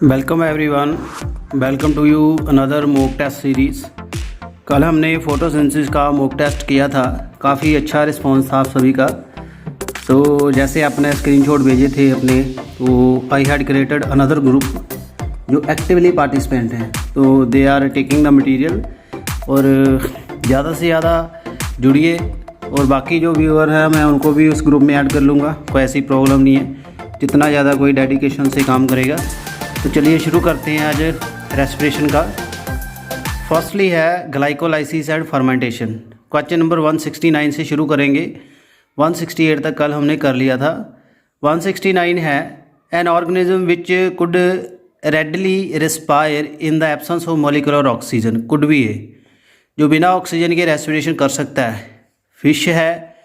Welcome everyone, welcome to you another mock test series. कल हमने photosynthesis का mock test किया था, काफ़ी अच्छा रिस्पांस था आप सभी का। तो जैसे आपने स्क्रीनशॉट भेजे थे अपने, तो I had created another group जो एक्टिवली पार्टिसिपेंट हैं, तो they are taking the material. और ज़्यादा से ज़्यादा जुड़िए, और बाकी जो व्यूअर हैं मैं उनको भी उस ग्रुप में ऐड कर लूँगा, कोई ऐसी प्रॉब्लम नहीं है। जितना ज़्यादा कोई डेडिकेशन से काम करेगा। तो चलिए शुरू करते हैं आज रेस्पिरेशन का। फर्स्टली है glycolysis and fermentation. Question number 169 से शुरू करेंगे। 168 तक कल हमने कर लिया था। 169 है an organism which could readily respire in the absence of molecular oxygen. Could भी है जो बिना ऑक्सीजन के रेस्पिरेशन कर सकता है। फिश है,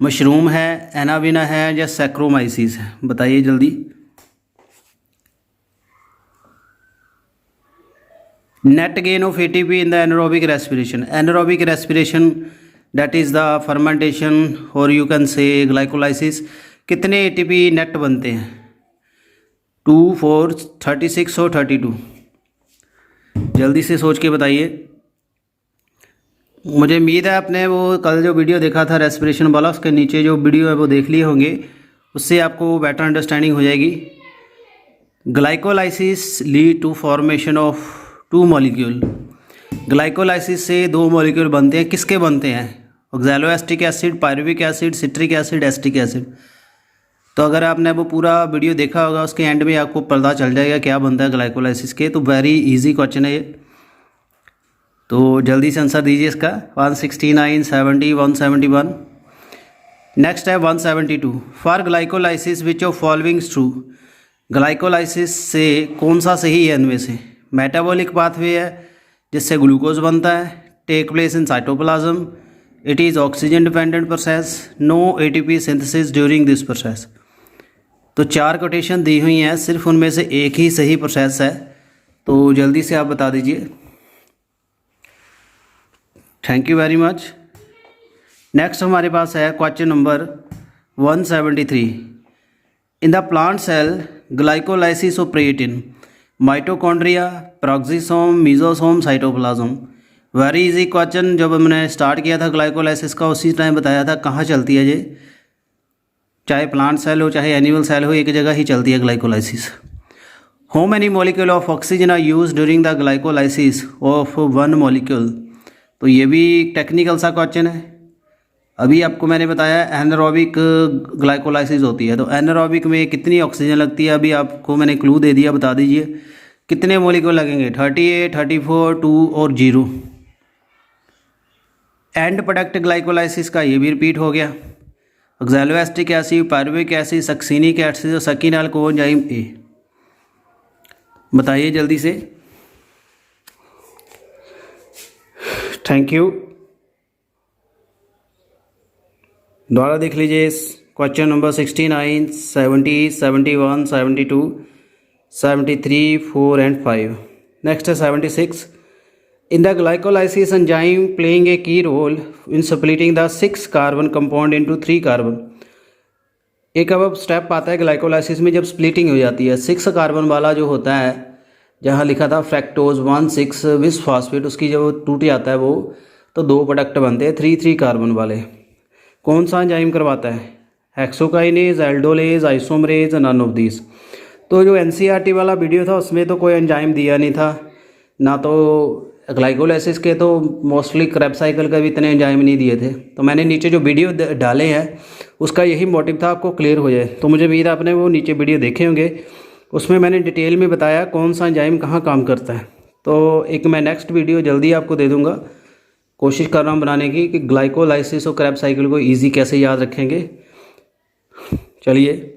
मशरूम है, एनाविना है या सैक्रोमाइसिस है। बताइए जल्दी। Net gain of ATP in the anaerobic respiration. Anaerobic respiration that is the fermentation और यू कैन से ग्लाइकोलाइसिस। कितने एटीपी नेट बनते हैं? 2, 4, 36 और 32। जल्दी से सोच के बताइए। मुझे उम्मीद है आपने वो कल जो वीडियो देखा था रेस्पिरेशन वाला, उसके नीचे जो वीडियो है वो देख लिए होंगे, उससे आपको बेटर अंडरस्टैंडिंग हो जाएगी। Glycolysis lead to formation of 2 molecule. Glycolysis से 2 मॉलिक्यूल बनते हैं। किसके बनते हैं? Oxaloacetic acid, pyruvic acid, citric acid, acetic acid. तो अगर आपने वो पूरा वीडियो देखा होगा, उसके एंड में आपको पता चल जाएगा क्या बनता है ग्लाइकोलाइसिस के। तो वेरी इजी क्वेश्चन है ये, तो जल्दी से आंसर दीजिए इसका। 169, 70, 171। नेक्स्ट है 172। For glycolysis which of following true. Glycolysis से कौन सा सही है इनमें से? मेटाबॉलिक पाथवे है जिससे ग्लूकोज बनता है, take place in cytoplasm, it is oxygen dependent process, no ATP synthesis during this process. तो 4 कोटेशन दी हुई हैं, सिर्फ उनमें से एक ही सही प्रोसेस है। तो जल्दी से आप बता दीजिए। Thank you very much. Next हमारे पास है question number 173। In the plant cell glycolysis of protein, mitochondria, peroxisome, mesosome, cytoplasm. Very easy question. जब हमने स्टार्ट किया था ग्लाइकोलाइसिस का, उसी टाइम बताया था कहाँ चलती है ये। चाहे प्लांट सेल हो चाहे एनिमल सेल हो, एक जगह ही चलती है glycolysis. How many molecule of oxygen are use during the glycolysis of 1 molecule. तो ये भी टेक्निकल सा क्वेश्चन है। अभी आपको मैंने बताया एनारोबिक ग्लाइकोलाइसिस होती है, तो एनारोबिक में कितनी ऑक्सीजन लगती है, अभी आपको मैंने क्लू दे दिया। बता दीजिए कितने मॉलिक्यूल लगेंगे? 38, 34, 2 और 0। एंड प्रोडक्ट ग्लाइकोलाइसिस का ये भी रिपीट हो गया। Oxaloacetic acid, pyruvic acid, succinic acid और सकीनाल कोएंजाइम ए। बताइए जल्दी से। Thank you. दोबारा देख लीजिए क्वेश्चन नंबर 69, 70, 71, 72, 73, 4 एंड 5। नेक्स्ट है 76। In the glycolysis enzyme playing a key role in splitting the 6 carbon compound into 3 carbon. एक अब स्टेप आता है ग्लाइकोलाइसिस में, जब स्प्लिटिंग हो जाती है। 6 कार्बन वाला जो होता है, जहाँ लिखा था फ्रैक्टोज 1,6 विस फास्फेट, उसकी जब टूट जाता है वो, तो 2 प्रोडक्ट बनते हैं 3 कार्बन वाले। कौन सा एंजाइम करवाता है? Hexokinase, aldolase, isomerase, none of these. तो जो एनसीईआरटी वाला वीडियो था उसमें तो कोई एंजाइम दिया नहीं था ना, तो ग्लाइकोलाइसिस के तो मोस्टली क्रैब साइकिल का भी इतने एंजाइम नहीं दिए थे। तो मैंने नीचे जो वीडियो डाले हैं उसका यही मोटिव था, आपको क्लियर हो जाए। तो मुझे उम्मीद आपने वो नीचे वीडियो देखे होंगे, उसमें मैंने डिटेल में बताया कौन सा एंजाइम कहाँ काम करता है। तो एक मैं नेक्स्ट वीडियो जल्दी आपको दे दूँगा। कोशिश कर रहा हूँ बनाने की कि ग्लाइकोलाइसिस और क्रैब साइकिल को इजी कैसे याद रखेंगे। चलिए।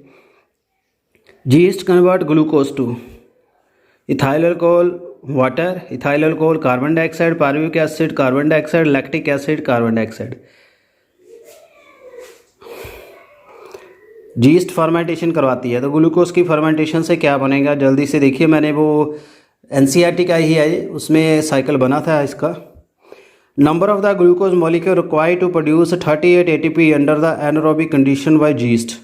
Yeast convert glucose two ethyl alcohol water, ethyl alcohol carbon dioxide, pyruvic acid carbon dioxide, lactic acid carbon dioxide. Yeast fermentation करवाती है, तो ग्लूकोज की फर्मेंटेशन से क्या बनेगा? जल्दी से देखिए। मैंने वो एनसीईआरटी का ही है, उसमें साइकिल बना था इसका। Number of the glucose molecule required to produce 38 ATP under the anaerobic condition by yeast.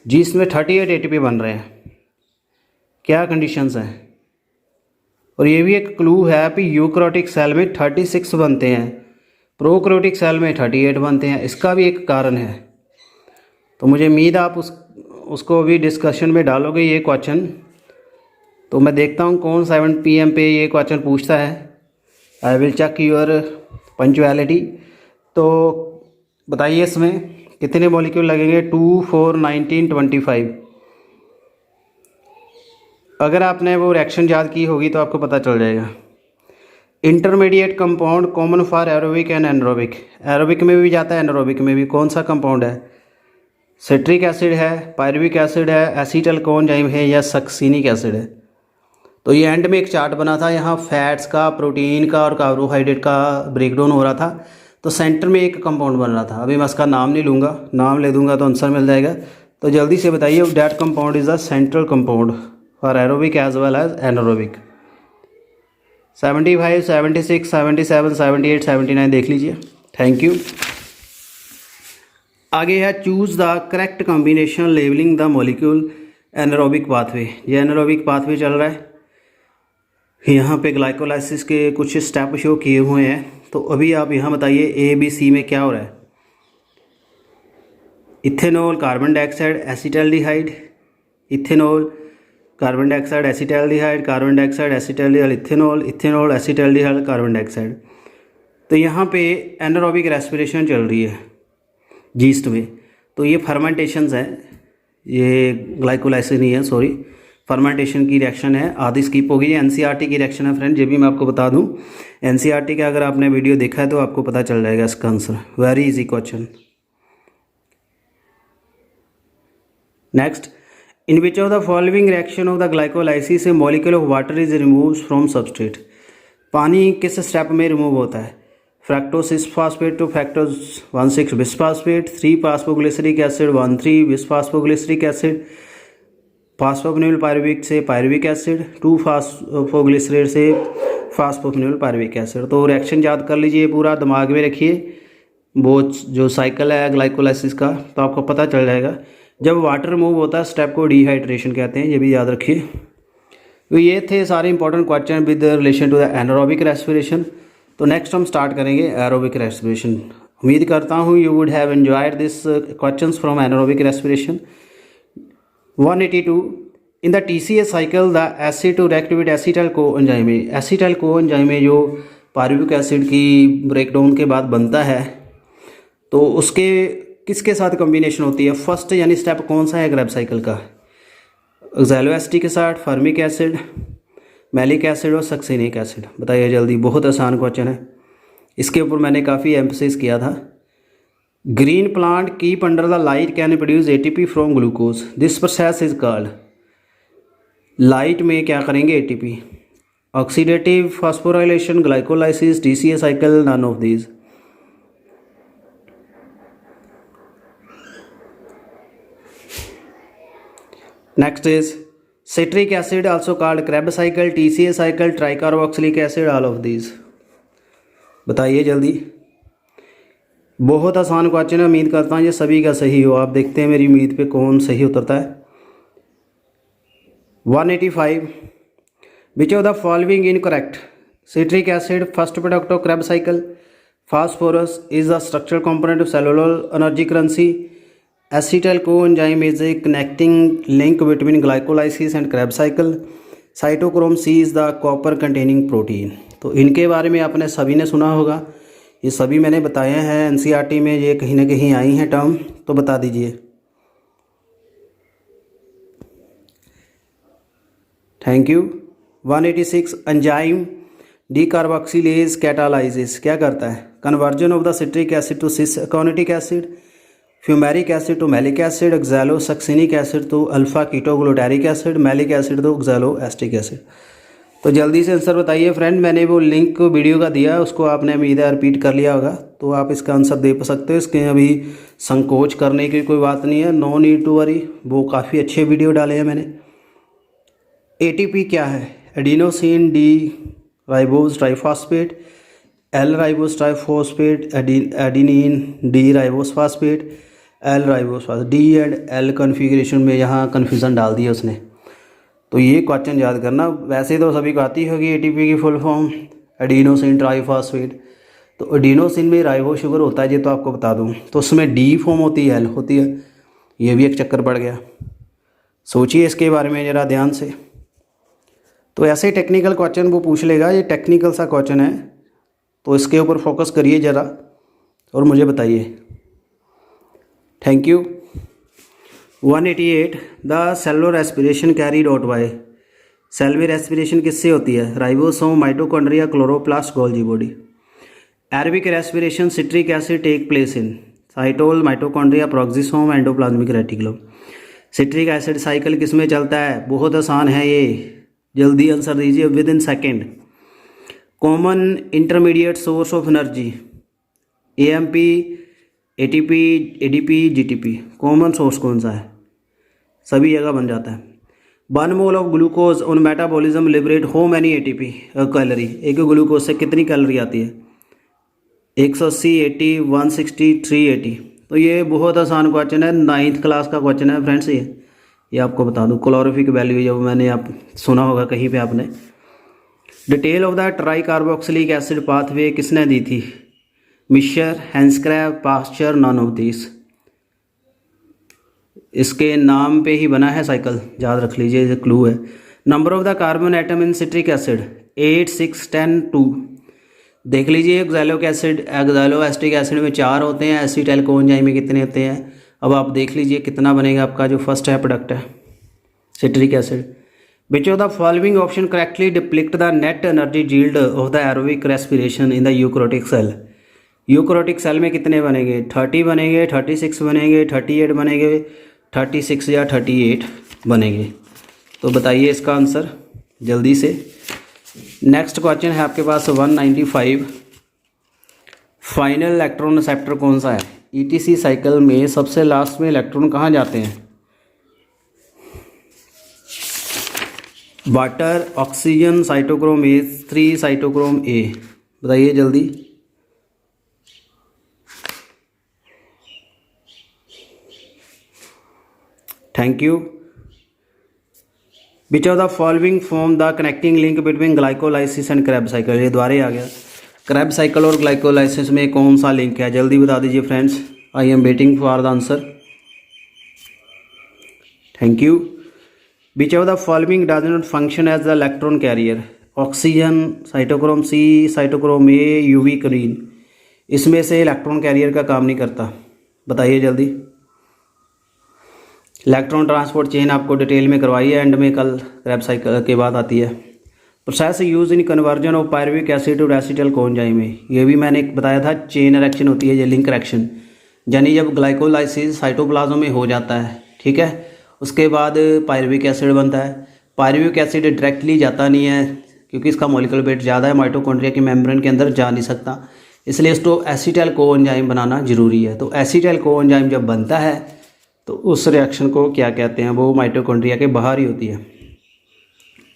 Yeast में 38 एटीपी बन रहे हैं। क्या कंडीशंस हैं। और ये भी एक क्लू है कि यूकैरियोटिक सेल में 36 बनते हैं, प्रोकैरियोटिक सेल में 38 बनते हैं। इसका भी एक कारण है। तो मुझे उम्मीद आप उसको भी डिस्कशन में डालोगे ये क्वेश्चन। तो मैं देखता हूँ कौन 7 PM पे ये क्वेश्चन पूछता है। I will check your punctuality. तो बताइए इसमें कितने मॉलिक्यूल लगेंगे। 2, 4, 19, 25। अगर आपने वो रिएक्शन याद की होगी तो आपको पता चल जाएगा। Intermediate compound common for aerobic and anaerobic. Aerobic में भी जाता है, एनारोबिक में भी। कौन सा कंपाउंड है? सिट्रिक एसिड है, पायरुविक एसिड है, एसीटल कोएंजाइम है या सक्सिनिक एसिड है। तो ये एंड में एक चार्ट बना था, यहाँ फैट्स का, प्रोटीन का और कार्बोहाइड्रेट का ब्रेकडाउन हो रहा था। तो सेंटर में एक कंपाउंड बन रहा था। अभी मैं उसका नाम नहीं लूँगा, नाम ले दूंगा तो आंसर मिल जाएगा। तो जल्दी से बताइए, that compound is the central compound for aerobic as well as anaerobic. 75, 76, 77, 78, 79 देख लीजिए। Thank you. आगे है choose the correct combination labelling the molecule anaerobic pathway. ये एनारोबिक पाथवे चल रहा है। यहाँ पे ग्लाइकोलाइसिस के कुछ स्टेप शो किए हुए हैं। तो अभी आप यहाँ बताइए ABC में क्या हो रहा है। Ethanol, carbon dioxide, acetaldehyde, ethanol, carbon dioxide, acetaldehyde, carbon dioxide, acetaldehyde, ethanol, ethanol, acetaldehyde, carbon dioxide. तो यहाँ पे एनारोबिक रेस्पिरेशन चल रही है जीस्ट में। तो ये फर्मेंटेशंस है, ये ग्लाइकोलाइसिस नहीं है, सॉरी, फर्मेंटेशन की रिएक्शन है। आधी स्किप होगी। ये NCERT की रिएक्शन है फ्रेंड, ये भी मैं आपको बता दूं। NCERT का अगर आपने वीडियो देखा है तो आपको पता चल जाएगा इसका answer. Very easy question. Next, in which of the following reaction of the glycolysis a molecule of water is remove from substrate. पानी किस स्टेप में रिमूव होता है? Fructose 6 phosphate to fructose 1,6 bisphosphate, 3 phosphoglyceric acid 1,3 bisphosphoglyceric acid, phosphoenol pyruvic से pyruvic acid, 2 phosphoglycerate से phosphoenol pyruvic acid. तो reaction याद कर लीजिए, पूरा दिमाग में रखिए। वो जो साइकिल है ग्लाइकोलाइसिस का, तो आपको पता चल जाएगा। जब वाटर रिमूव होता है स्टेप को डिहाइड्रेशन कहते हैं, ये भी याद रखिए। तो ये थे सारे important question with relation to the anaerobic respiration. तो नेक्स्ट हम स्टार्ट करेंगे एरोबिक रेस्पिरेशन। उम्मीद करता हूँ you would have enjoyed this questions from anaerobic respiration. 182, in the TCA cycle the acid to react with acetyl coenzyme. Acetyl coenzyme जो pyruvic acid की breakdown के बाद बनता है, तो उसके किसके साथ कॉम्बिनेशन होती है? फर्स्ट यानी स्टेप कौन सा है ग्रेब साइकिल का? ऑक्सैलो एसिड के साथ फॉर्मिक एसिड, मैलिक एसिड और सक्सिनिक एसिड। बताइए जल्दी, बहुत आसान क्वेश्चन है। इसके ऊपर मैंने काफ़ी एम्फसिस किया था। Green plant keep under the light can produce ATP from glucose, this process is called. Light में क्या करेंगे? ATP। Oxidative phosphorylation, glycolysis, TCA cycle, none of these. Next is citric acid also called Krebs cycle, TCA cycle, tricarboxylic acid, all of these। बताइए जल्दी, बहुत आसान question है। उम्मीद करता हूँ ये सभी का सही हो। आप देखते हैं मेरी उम्मीद पे कौन सही उतरता है। 185, विच of the following incorrect? citric acid first product of Krebs cycle, phosphorus is the structural component of cellular energy currency, acetyl coenzyme is a connecting link between glycolysis and Krebs cycle, cytochrome C is the copper containing protein। तो इनके बारे में आपने सभी ने सुना होगा, ये सभी मैंने बताए हैं। NCERT में ये कहीं ना कहीं आई हैं टर्म, तो बता दीजिए। Thank you. 186, enzyme decarboxylase catalysis क्या करता है? Conversion of the citric acid to cis aconitic acid, fumaric acid to malic acid, oxalosuccinic acid to alpha ketoglutaric acid, malic acid to oxaloacetic acid. तो जल्दी से answer बताइए friend. मैंने वो link video का दिया, उसको आपने उम्मीद है रिपीट कर लिया होगा, तो आप इसका आंसर दे सकते हो। इसके अभी संकोच करने की कोई बात नहीं है, नो नीड टू वरी, वो काफ़ी अच्छे वीडियो डाले हैं मैंने। ATP क्या है? Adenosine D ribose triphosphate, L ribose triphosphate, adenine D ribose phosphate, L ribose phosphate. D and L configuration में यहाँ कन्फ्यूज़न डाल दिया उसने। तो ये क्वेश्चन याद करना। वैसे तो सभी को आती होगी एटीपी की फुल फॉर्म एडिनोसिन ट्राइफॉस्फेट। तो एडिनोसिन में राइबो शुगर होता है, ये तो आपको बता दूं। तो उसमें डी फॉर्म होती है, एल होती है। ये भी एक चक्कर पड़ गया। सोचिए इसके बारे में ज़रा ध्यान से। तो ऐसे टेक्निकल क्वेश्चन वो पूछ लेगा, ये टेक्निकल सा क्वेश्चन है, तो इसके ऊपर फोकस करिए ज़रा और मुझे बताइए। Thank you. 188 the cellular respiration carried out by. Cell में रेस्पिरेशन किससे होती है? Ribosome, mitochondria, chloroplast, Golgi body. Aerobic respiration citric acid take place in cytosol, mitochondria, peroxisome, endoplasmic reticulum. Citric acid cycle किस में चलता है? बहुत आसान है ये, जल्दी आंसर दीजिए with in second. Common intermediate source of energy AMP, ATP, ADP, GTP. Common source कौन सा है? सभी जगह बन जाता है। 1 mole of glucose on metabolism liberate how many ATP calorie. एक ग्लूकोज से कितनी कैलोरी आती है? 180, 80, 160, 380। तो ये बहुत आसान क्वेश्चन है, 9th क्लास का क्वेश्चन है फ्रेंड्स। ये आपको बता दूं, क्लोरोफिक वैल्यू जब मैंने आप सुना होगा कहीं पे आपने। Detail of the tricarboxylic acid pathway किसने दी थी? Miescher, Hans Krebs, Pasteur, none of this. इसके नाम पे ही बना है साइकिल, याद रख लीजिए, ये क्लू है। Number of the carbon atom in citric acid 8, 6, 10, 2। देख लीजिए एक्सैलिक एसिड, एक्सैलोएस्टिक एसिड में 4 होते हैं, एसीटाइल कोएंजाइम में कितने होते हैं? अब आप देख लीजिए कितना बनेगा आपका जो फर्स्ट है प्रोडक्ट है citric acid. Which of the following option correctly depict the net energy yield of the aerobic respiration in the eukaryotic cell. Eukaryotic cell में कितने बनेंगे? 30 बनेंगे, 36 बनेंगे, 38 बनेंगे, 36 या 38 बनेंगे। तो बताइए इसका आंसर जल्दी से। नेक्स्ट क्वेश्चन है आपके पास 195। फाइनल इलेक्ट्रॉन रिसेप्टर कौन सा है? ईटीसी साइकिल में सबसे लास्ट में इलेक्ट्रॉन कहाँ जाते हैं? Water, oxygen, cytochrome A3, cytochrome A। बताइए जल्दी। Thank you. Which of the following form the connecting link between glycolysis and Krebs cycle. ये द्वारे आ गया। क्रेब साइकिल और ग्लाइकोलाइसिस में कौन सा लिंक है? जल्दी बता दीजिए friends. I am waiting for the answer. Thank you. Which of the following does not function as the electron carrier. Oxygen, cytochrome C, cytochrome A, यूवी क्रीन। इसमें से इलेक्ट्रॉन कैरियर का काम नहीं करता। बताइए जल्दी। इलेक्ट्रॉन ट्रांसपोर्ट चेन आपको डिटेल में करवाई है, एंड में कल क्रेब साइकिल के बाद आती है। Process use in conversion of pyruvic acid to acetyl coenzyme में, ये भी मैंने बताया था, चेन रिएक्शन होती है, ये लिंक रिएक्शन। यानी जब ग्लाइकोलाइसिस साइटोप्लाज्म में हो जाता है, ठीक है, उसके बाद पायरुविक एसिड बनता है। पायरुविक एसिड डायरेक्टली जाता नहीं है क्योंकि इसका मॉलिक्यूलर वेट ज़्यादा है, माइटोकॉन्ड्रिया की मेम्ब्रेन के अंदर जा नहीं सकता, इसलिए इसको एसिटाइल कोएंजाइम बनाना जरूरी है। तो एसिटाइल कोएंजाइम जब बनता है तो उस रिएक्शन को क्या कहते हैं? वो माइटोकॉन्ड्रिया के बाहर ही होती है।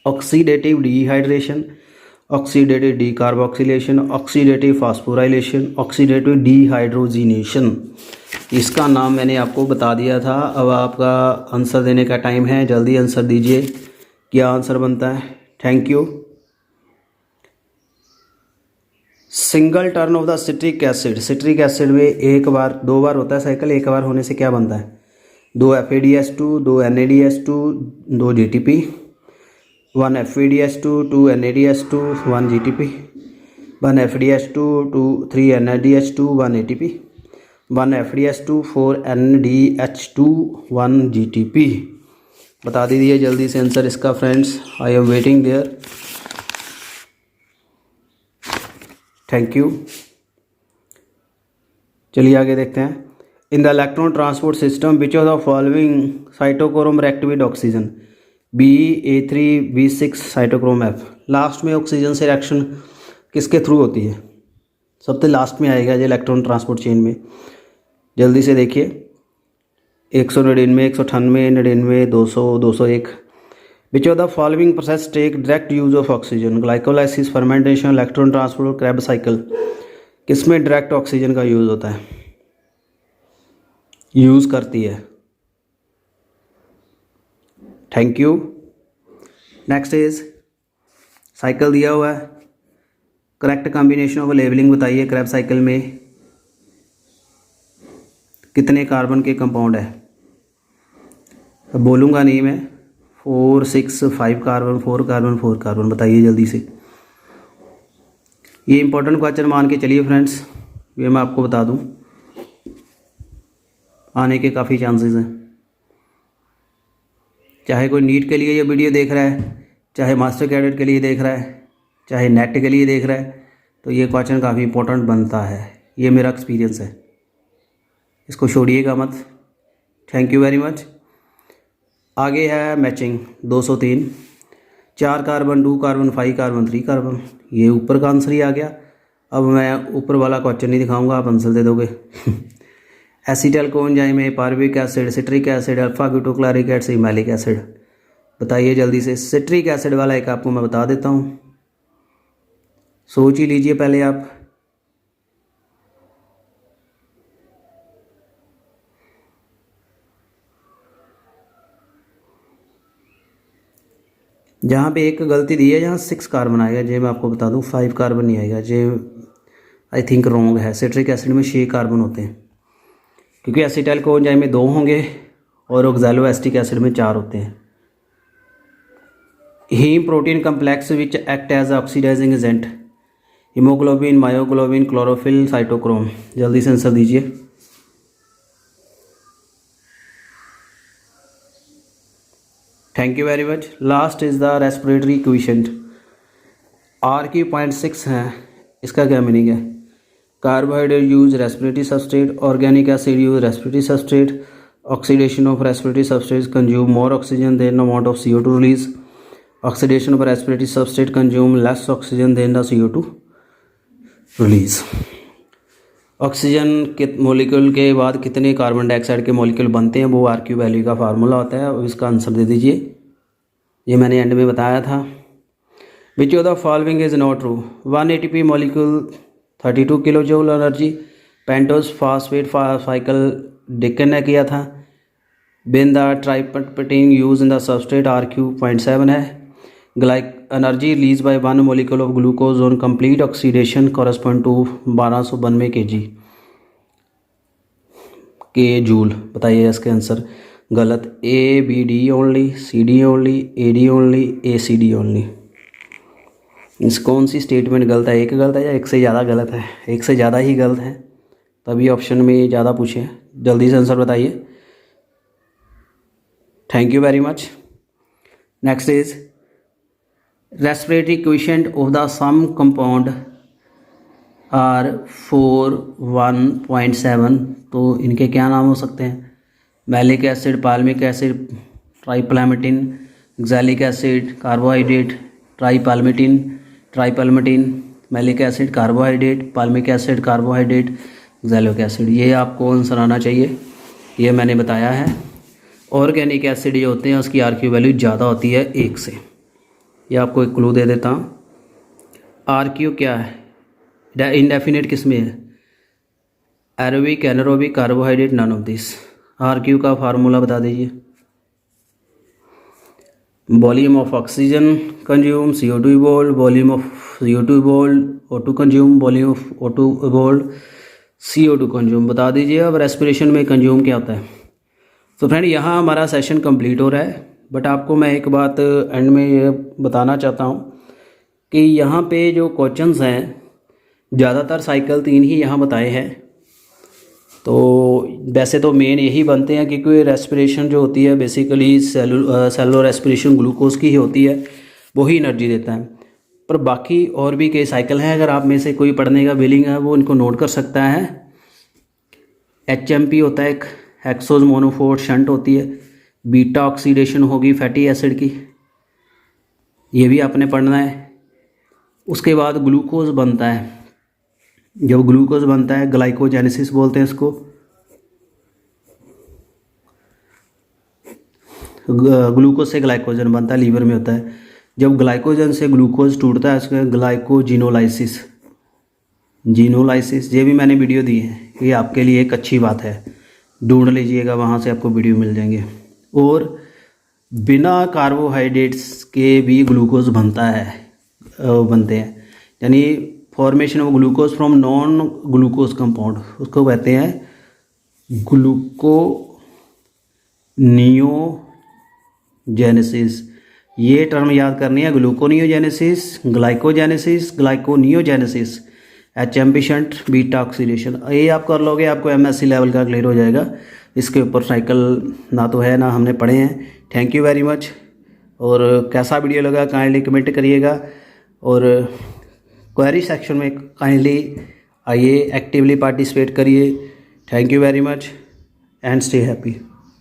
Oxidative dehydration, oxidative decarboxylation, oxidative phosphorylation, oxidative dehydrogenation. इसका नाम मैंने आपको बता दिया था। अब आपका आंसर देने का टाइम है, जल्दी आंसर दीजिए, क्या आंसर बनता है? Thank you. Single turn off the citric acid. Citric acid में एक बार, 2 बार होता है साइकिल, एक बार होने से क्या बनता है? 2 FADH2, 2 NADH2, 2 GTP, 1 FADH2, 2 NADH2, 1 GTP, 1 FDH2, 3 NADH2, 1 ATP, 1 FDH2, 4 NDH2, 1 GTP। बता दीजिए जल्दी से आंसर इसका friends, I am waiting there. Thank you. चलिए आगे देखते हैं। In the electron transport system which of the following cytochrome react with oxygen? B, A3, B6, cytochrome F। Last में ऑक्सीजन से रिएक्शन किसके थ्रू होती है? सबसे लास्ट में आएगा ये इलेक्ट्रॉन ट्रांसपोर्ट चेन में। जल्दी से देखिए, 199, 198, 99, 200, 201। Which of the following process take direct use of oxygen? Glycolysis, fermentation, electron transport, Krebs cycle. किसमें डायरेक्ट ऑक्सीजन का यूज़ होता है, यूज़ करती है? Thank you. Next is cycle दिया हुआ है, करेक्ट कॉम्बिनेशन ऑफ लेबलिंग बताइए क्रैब साइकिल में कितने कार्बन के कंपाउंड है। अब बोलूँगा नहीं मैं, 4 6 5 कार्बन 4 कार्बन 4 कार्बन बताइए जल्दी से। ये इंपॉर्टेंट क्वेश्चन मान के चलिए फ्रेंड्स, ये मैं आपको बता दूं, आने के काफ़ी चांसेस हैं। चाहे कोई नीट के लिए ये वीडियो देख रहा है, चाहे मास्टर कैडेट के लिए देख रहा है, चाहे नेट के लिए देख रहा है, तो ये क्वेश्चन काफ़ी इंपॉर्टेंट बनता है। ये मेरा एक्सपीरियंस है, इसको छोड़िएगा मत। Thank you very much. आगे है matching 203, 4 carbon 2 carbon 5 carbon 3 carbon, ये ऊपर का आंसर ही आ गया। अब मैं ऊपर वाला क्वेश्चन नहीं दिखाऊंगा, आप आंसर दे दोगे। एसिटल कोएंजाइम में pyruvic acid, citric acid, alpha ब्यूटोक्लारिक एसिड, मैलिक एसिड बताइए जल्दी से। सिट्रिक एसिड वाला एक आपको मैं बता देता हूँ, सोच ही लीजिए पहले आप। जहाँ पे एक गलती दी है, जहाँ 6 कार्बन आएगा, जे मैं आपको बता दूँ 5 कार्बन नहीं आएगा, जे आई थिंक रॉन्ग है। सिट्रिक एसिड में 6 कार्बन होते हैं, क्योंकि एसिटाइल कोएंजाइम में 2 होंगे और ऑक्सैलोएसिटिक एसिड में 4 होते हैं। Heme protein complex which act as oxidising agent, haemoglobin, myoglobin, chlorophyll, cytochrome जल्दी से आंसर दीजिए। Thank you very much. Last is the respiratory quotient, RQ.6 है, इसका क्या मीनिंग है। Carbohydrate use respiratory substrate, organic acid use respiratory substrate, oxidation of respiratory substrate consume more oxygen than amount of CO2 release, oxidation of respiratory substrate consume less oxygen than the CO2 release. Oxygen के molecule के बाद कितने carbon dioxide के molecule बनते हैं, वो RQ value का formula होता है। अब इसका आंसर दे दीजिए, ये मैंने एंड में बताया था। Which of the following is not true. 1 ATP molecule 32 kilo joule energy, pentose phosphate cycle Dickens ने किया था। When the tripalmitin use in the substrate RQ.7 है। ग्लाइक energy release by 1 molecule of glucose on complete oxidation correspond to 1292 K joule बताइए इसके answer. गलत, ABD only, CD only, AD only, ACD only. इस कौन सी स्टेटमेंट गलत है, एक गलत है या एक से ज़्यादा गलत है। एक से ज़्यादा ही गलत है, तभी ऑप्शन में ज़्यादा पूछे। जल्दी से आंसर बताइए। Thank you very much. Next is respiratory question of the sum compound are 4 1.7, तो इनके क्या नाम हो सकते हैं। Malic acid, palmitic acid, tripalmitin, oxalic acid, carbohydrate, tripalmitin, malic acid, carbohydrate, palmitic acid, carbohydrate, oxalic acid. ये आपको आंसर आना चाहिए, ये मैंने बताया है। ऑर्गेनिक एसिड जो होते हैं उसकी RQ वैल्यू ज़्यादा होती है 1 से। ये आपको एक क्लू दे देता हूँ। RQ क्या है, इनडेफिनेट किस में है, aerobic, anaerobic, carbohydrate, none of this. RQ का फार्मूला बता दीजिए। Volume of oxygen consume, CO2 evolve, volume of CO2 evolve, O2 consume, volume of O2 evolve, CO2 consume बता दीजिए। अब रेस्पिरेशन में कंज्यूम क्या होता है। तो फ्रेंड यहाँ हमारा सेशन कंप्लीट हो रहा है, बट आपको मैं एक बात एंड में ये बताना चाहता हूँ कि यहाँ पे जो क्वेश्चंस हैं ज़्यादातर साइकिल 3 ही यहाँ बताए हैं। तो वैसे तो मेन यही बनते हैं, क्योंकि रेस्पिरेशन जो होती है बेसिकली सेलुलर रेस्पिरेशन ग्लूकोज की ही होती है, वही एनर्जी देता है। पर बाकी और भी कई साइकिल हैं, अगर आप में से कोई पढ़ने का विलिंग है वो इनको नोट कर सकता है। HMP होता है एक, हेक्सोज मोनोफोर्ट शंट होती है, बीटा ऑक्सीडेशन होगी फैटी एसिड की, ये भी आपने पढ़ना है। उसके बाद ग्लूकोज बनता है, जब ग्लूकोज बनता है ग्लाइकोजेनेसिस बोलते हैं इसको। ग्लूकोज से ग्लाइकोजन बनता है, लीवर में होता है। जब ग्लाइकोजन से ग्लूकोज टूटता है उसका ग्लाइकोजिनोलाइसिस, जीनोलाइसिस। ये भी मैंने वीडियो दी है, ये आपके लिए एक अच्छी बात है, ढूंढ लीजिएगा, वहाँ से आपको वीडियो मिल जाएंगे। और बिना कार्बोहाइड्रेट्स के भी ग्लूकोज बनते हैं, यानी formation of glucose from non glucose compound, उसको कहते हैं ग्लूकोनियोजेनेसिस। ये टर्म याद करनी है, gluconeogenesis, gluconeogenesis, HMP shunt, beta oxidation. ये आप कर लोगे, आपको MSc लेवल का क्लियर हो जाएगा। इसके ऊपर साइकिल ना तो है ना हमने पढ़े हैं। Thank you very much. और कैसा वीडियो लगा काइंडली कमेंट करिएगा, और क्वेरी सेक्शन में काइंडली आइए, एक्टिवली पार्टिसिपेट करिए। Thank you very much and stay happy.